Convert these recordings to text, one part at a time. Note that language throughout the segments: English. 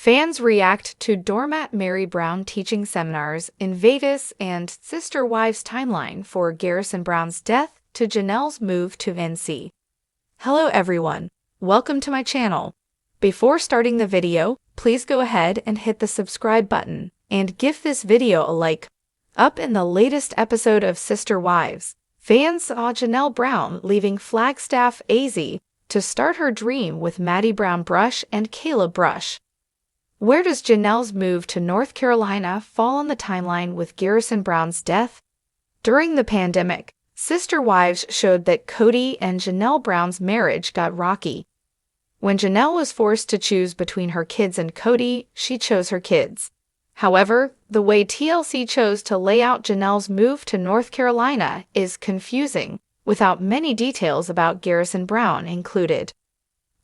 Fans react to doormat Meri Brown teaching seminars in Vegas and sister wives timeline for Garrison Brown's death to Janelle's move to NC. Hello everyone, welcome to my channel. Before starting the video, please go ahead and hit the subscribe button and give this video a like. Up in the latest episode of Sister Wives, fans saw Janelle Brown leaving Flagstaff, AZ to start her dream with Maddie Brown Brush and Caleb Brush. Where does Janelle's move to North Carolina fall on the timeline with Garrison Brown's death? During the pandemic, Sister Wives showed that Cody and Janelle Brown's marriage got rocky. When Janelle was forced to choose between her kids and Cody, she chose her kids. However, the way TLC chose to lay out Janelle's move to North Carolina is confusing, without many details about Garrison Brown included.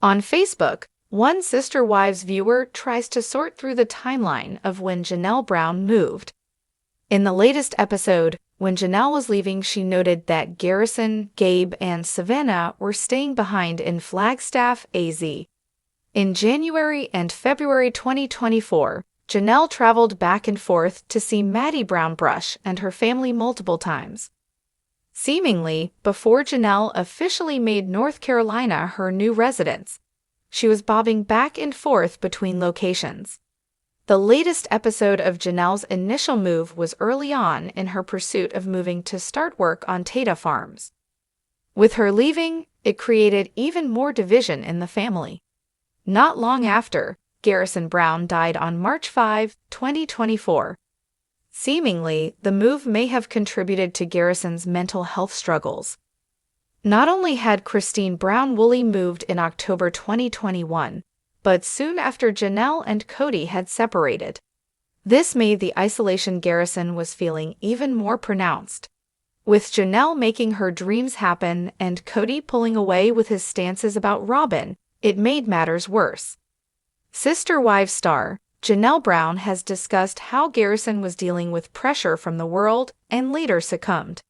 On Facebook, one Sister Wives viewer tries to sort through the timeline of when Janelle Brown moved. In the latest episode, when Janelle was leaving, she noted that Garrison, Gabe, and Savannah were staying behind in Flagstaff, AZ. In January and February 2024, Janelle traveled back and forth to see Maddie Brown Brush and her family multiple times. Seemingly, before Janelle officially made North Carolina her new residence, she was bobbing back and forth between locations. The latest episode of Janelle's initial move was early on in her pursuit of moving to start work on Tata Farms. With her leaving, it created even more division in the family. Not long after, Garrison Brown died on March 5, 2024. Seemingly, the move may have contributed to Garrison's mental health struggles. Not only had Christine Brown Woolley moved in October 2021, but soon after Janelle and Cody had separated. This made the isolation Garrison was feeling even more pronounced. With Janelle making her dreams happen and Cody pulling away with his stances about Robin, it made matters worse. Sister Wives star Janelle Brown has discussed how Garrison was dealing with pressure from the world and later succumbed.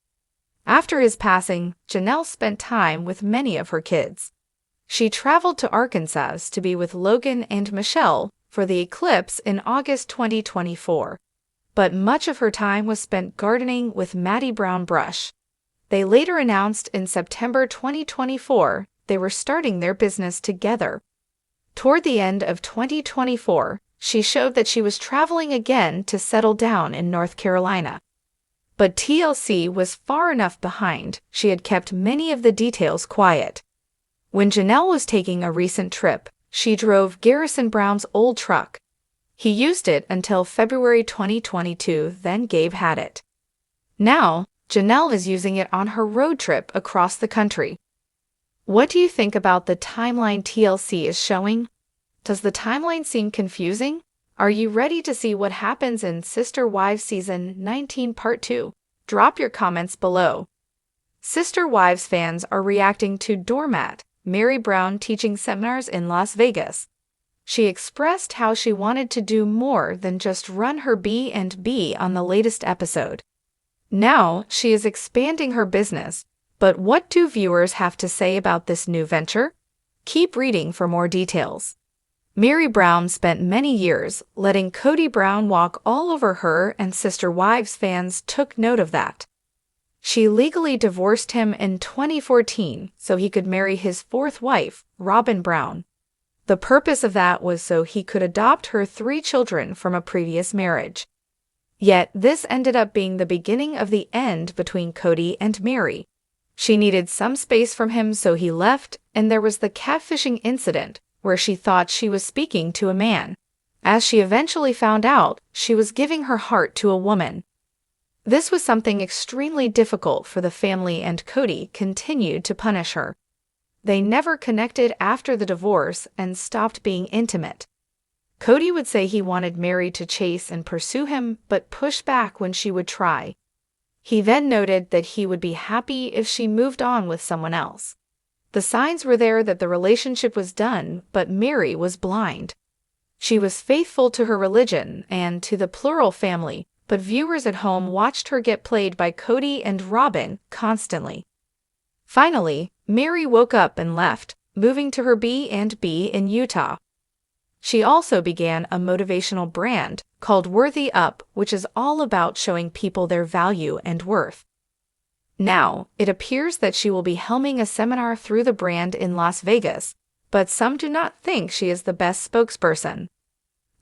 After his passing, Janelle spent time with many of her kids. She traveled to Arkansas to be with Logan and Michelle for the eclipse in August 2024, but much of her time was spent gardening with Maddie Brown Brush. They later announced in September 2024 they were starting their business together. Toward the end of 2024, she showed that she was traveling again to settle down in North Carolina. But TLC was far enough behind, she had kept many of the details quiet. When Janelle was taking a recent trip, she drove Garrison Brown's old truck. He used it until February 2022, then Gabe had it. Now, Janelle is using it on her road trip across the country. What do you think about the timeline TLC is showing? Does the timeline seem confusing? Are you ready to see what happens in Sister Wives Season 19 Part 2? Drop your comments below. Sister Wives fans are reacting to doormat Meri Brown teaching seminars in Las Vegas. She expressed how she wanted to do more than just run her B&B on the latest episode. Now, she is expanding her business, but what do viewers have to say about this new venture? Keep reading for more details. Meri Brown spent many years letting Cody Brown walk all over her, and Sister Wives fans took note of that. She legally divorced him in 2014 so he could marry his fourth wife, Robin Brown. The purpose of that was so he could adopt her 3 children from a previous marriage. Yet this ended up being the beginning of the end between Cody and Meri. She needed some space from him, so he left, and there was the catfishing incident where she thought she was speaking to a man. As she eventually found out, she was giving her heart to a woman. This was something extremely difficult for the family, and Cody continued to punish her. They never connected after the divorce and stopped being intimate. Cody would say he wanted Meri to chase and pursue him, but push back when she would try. He then noted that he would be happy if she moved on with someone else. The signs were there that the relationship was done, but Meri was blind. She was faithful to her religion and to the plural family, but viewers at home watched her get played by Cody and Robin constantly. Finally, Meri woke up and left, moving to her B&B in Utah. She also began a motivational brand called Worthy Up, which is all about showing people their value and worth. Now, it appears that she will be helming a seminar through the brand in Las Vegas, but some do not think she is the best spokesperson.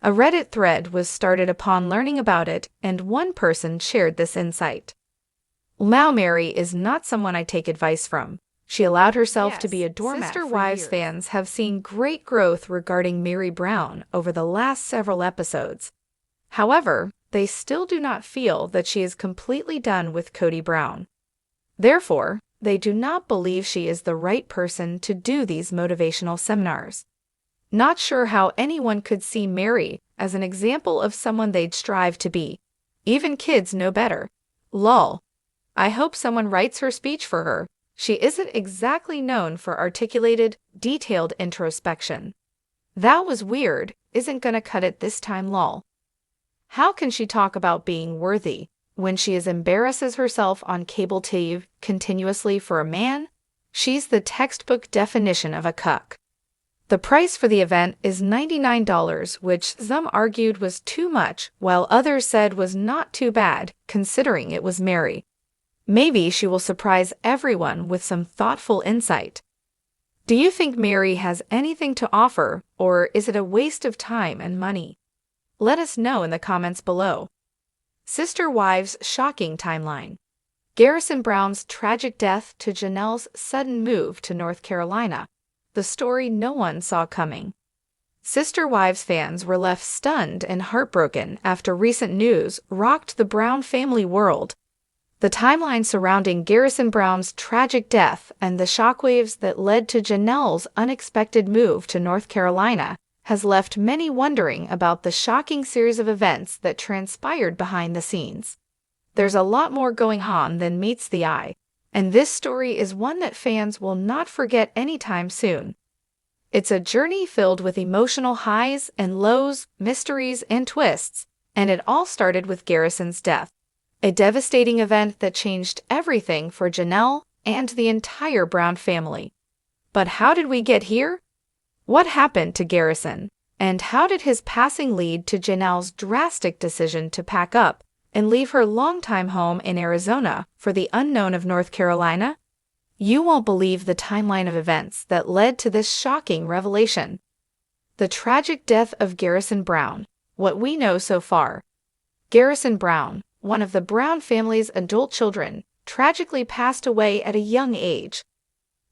A Reddit thread was started upon learning about it, and one person shared this insight. Meri is not someone I take advice from. She allowed herself to be a doormat. Sister Wives fans have seen great growth regarding Meri Brown over the last several episodes. However, they still do not feel that she is completely done with Kody Brown. Therefore, they do not believe she is the right person to do these motivational seminars. Not sure how anyone could see Meri as an example of someone they'd strive to be. Even kids know better. Lol. I hope someone writes her speech for her. She isn't exactly known for articulated, detailed introspection. That was weird, isn't gonna cut it this time lol. How can she talk about being worthy when she embarrasses herself on cable TV continuously for a man? She's the textbook definition of a cuck. The price for the event is $99, which some argued was too much, while others said was not too bad, considering it was Meri. Maybe she will surprise everyone with some thoughtful insight. Do you think Meri has anything to offer, or is it a waste of time and money? Let us know in the comments below. Sister Wives' shocking timeline. Garrison Brown's tragic death to Janelle's sudden move to North Carolina. The story no one saw coming. Sister Wives fans were left stunned and heartbroken after recent news rocked the Brown family world. The timeline surrounding Garrison Brown's tragic death and the shockwaves that led to Janelle's unexpected move to North Carolina has left many wondering about the shocking series of events that transpired behind the scenes. There's a lot more going on than meets the eye, and this story is one that fans will not forget anytime soon. It's a journey filled with emotional highs and lows, mysteries and twists, and it all started with Garrison's death, a devastating event that changed everything for Janelle and the entire Brown family. But how did we get here? What happened to Garrison, and how did his passing lead to Janelle's drastic decision to pack up and leave her longtime home in Arizona for the unknown of North Carolina? You won't believe the timeline of events that led to this shocking revelation. The tragic death of Garrison Brown. What we know so far. Garrison Brown, one of the Brown family's adult children, tragically passed away at a young age.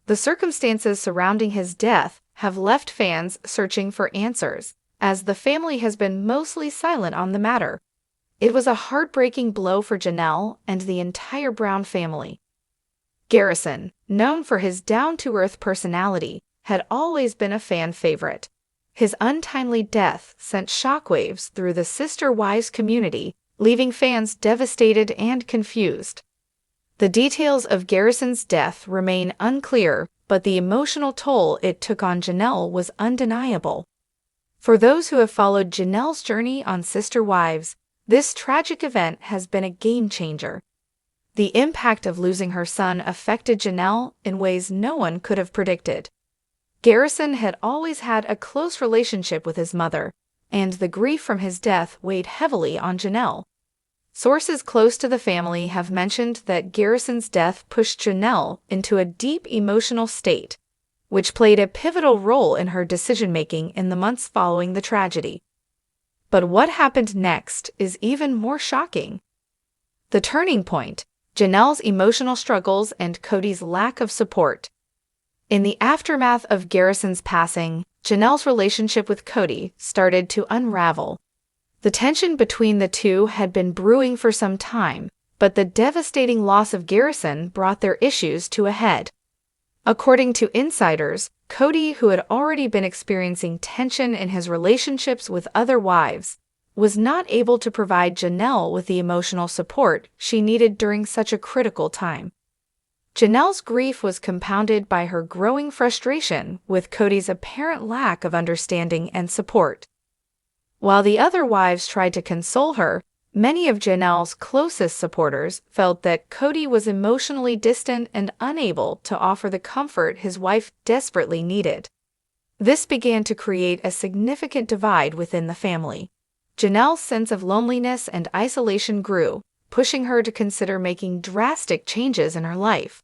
The circumstances surrounding his death have left fans searching for answers, as the family has been mostly silent on the matter. It was a heartbreaking blow for Janelle and the entire Brown family. Garrison, known for his down-to-earth personality, had always been a fan favorite. His untimely death sent shockwaves through the Sister Wives community, leaving fans devastated and confused. The details of Garrison's death remain unclear, but the emotional toll it took on Janelle was undeniable. For those who have followed Janelle's journey on Sister Wives, this tragic event has been a game-changer. The impact of losing her son affected Janelle in ways no one could have predicted. Garrison had always had a close relationship with his mother, and the grief from his death weighed heavily on Janelle. Sources close to the family have mentioned that Garrison's death pushed Janelle into a deep emotional state, which played a pivotal role in her decision-making in the months following the tragedy. But what happened next is even more shocking. The turning point, Janelle's emotional struggles and Kody's lack of support. In the aftermath of Garrison's passing, Janelle's relationship with Kody started to unravel. The tension between the two had been brewing for some time, but the devastating loss of Garrison brought their issues to a head. According to insiders, Kody, who had already been experiencing tension in his relationships with other wives, was not able to provide Janelle with the emotional support she needed during such a critical time. Janelle's grief was compounded by her growing frustration with Kody's apparent lack of understanding and support. While the other wives tried to console her, many of Janelle's closest supporters felt that Kody was emotionally distant and unable to offer the comfort his wife desperately needed. This began to create a significant divide within the family. Janelle's sense of loneliness and isolation grew, pushing her to consider making drastic changes in her life.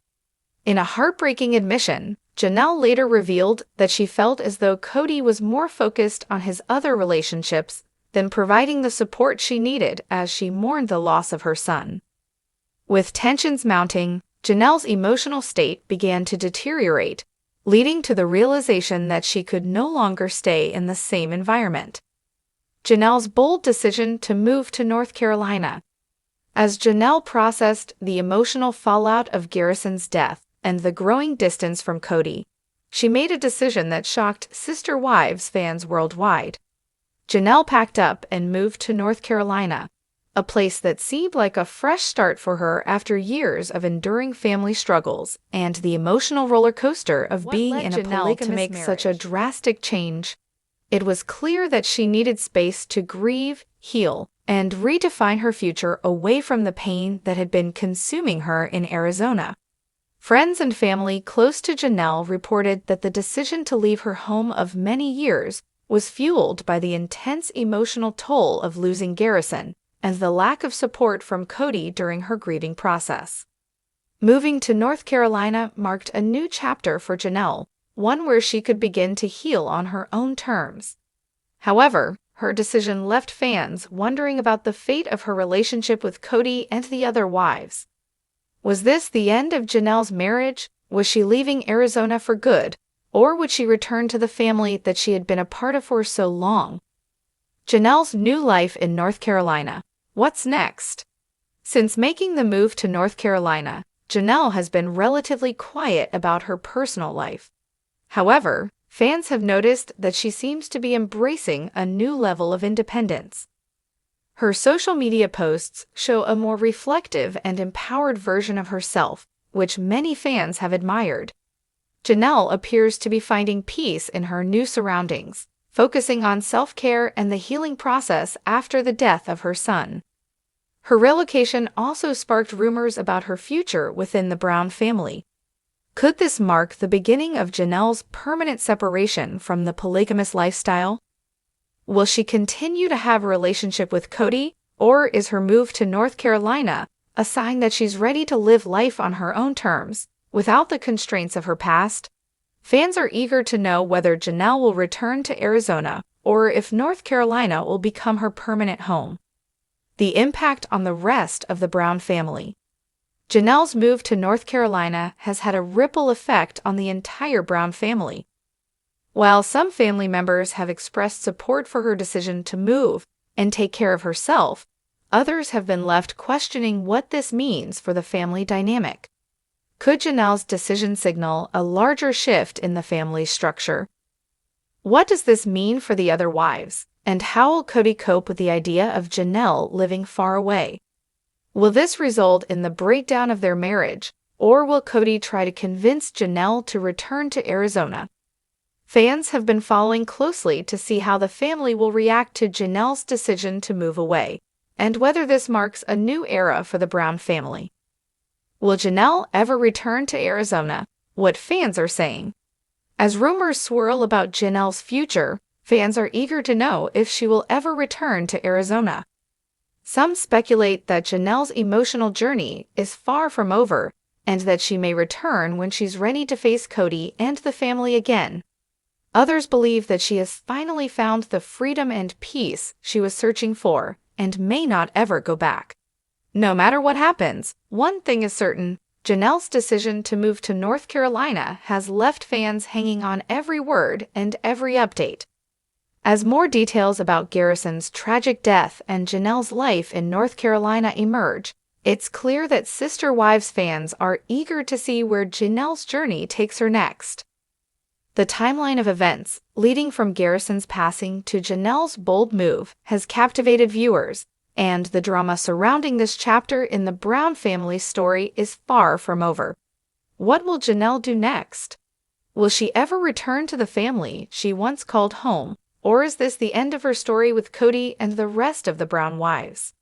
In a heartbreaking admission, Janelle later revealed that she felt as though Cody was more focused on his other relationships than providing the support she needed as she mourned the loss of her son. With tensions mounting, Janelle's emotional state began to deteriorate, leading to the realization that she could no longer stay in the same environment. Janelle's bold decision to move to North Carolina. As Janelle processed the emotional fallout of Garrison's death and the growing distance from Cody, she made a decision that shocked Sister Wives fans worldwide. Janelle packed up and moved to North Carolina, a place that seemed like a fresh start for her after years of enduring family struggles and the emotional roller coaster of being in a polygamous to make such a drastic change. It was clear that she needed space to grieve, heal, and redefine her future away from the pain that had been consuming her in Arizona. Friends and family close to Janelle reported that the decision to leave her home of many years was fueled by the intense emotional toll of losing Garrison and the lack of support from Cody during her grieving process. Moving to North Carolina marked a new chapter for Janelle, one where she could begin to heal on her own terms. However, her decision left fans wondering about the fate of her relationship with Cody and the other wives. Was this the end of Janelle's marriage? Was she leaving Arizona for good? Or would she return to the family that she had been a part of for so long? Janelle's new life in North Carolina. What's next? Since making the move to North Carolina, Janelle has been relatively quiet about her personal life. However, fans have noticed that she seems to be embracing a new level of independence. Her social media posts show a more reflective and empowered version of herself, which many fans have admired. Janelle appears to be finding peace in her new surroundings, focusing on self-care and the healing process after the death of her son. Her relocation also sparked rumors about her future within the Brown family. Could this mark the beginning of Janelle's permanent separation from the polygamous lifestyle? Will she continue to have a relationship with Cody, or is her move to North Carolina a sign that she's ready to live life on her own terms, without the constraints of her past? Fans are eager to know whether Janelle will return to Arizona or if North Carolina will become her permanent home. The impact on the rest of the Brown family. Janelle's move to North Carolina has had a ripple effect on the entire Brown family. While some family members have expressed support for her decision to move and take care of herself, others have been left questioning what this means for the family dynamic. Could Janelle's decision signal a larger shift in the family's structure? What does this mean for the other wives, and how will Cody cope with the idea of Janelle living far away? Will this result in the breakdown of their marriage, or will Cody try to convince Janelle to return to Arizona? Fans have been following closely to see how the family will react to Janelle's decision to move away, and whether this marks a new era for the Brown family. Will Janelle ever return to Arizona? What fans are saying. As rumors swirl about Janelle's future, fans are eager to know if she will ever return to Arizona. Some speculate that Janelle's emotional journey is far from over, and that she may return when she's ready to face Cody and the family again. Others believe that she has finally found the freedom and peace she was searching for and may not ever go back. No matter what happens, one thing is certain: Janelle's decision to move to North Carolina has left fans hanging on every word and every update. As more details about Garrison's tragic death and Janelle's life in North Carolina emerge, it's clear that Sister Wives fans are eager to see where Janelle's journey takes her next. The timeline of events, leading from Garrison's passing to Janelle's bold move, has captivated viewers, and the drama surrounding this chapter in the Brown family's story is far from over. What will Janelle do next? Will she ever return to the family she once called home, or is this the end of her story with Cody and the rest of the Brown wives?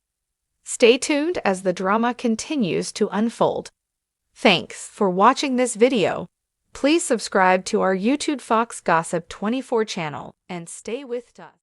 Stay tuned as the drama continues to unfold. Thanks for watching this video. Please subscribe to our YouTube Fox Gossip 24 channel and stay with us.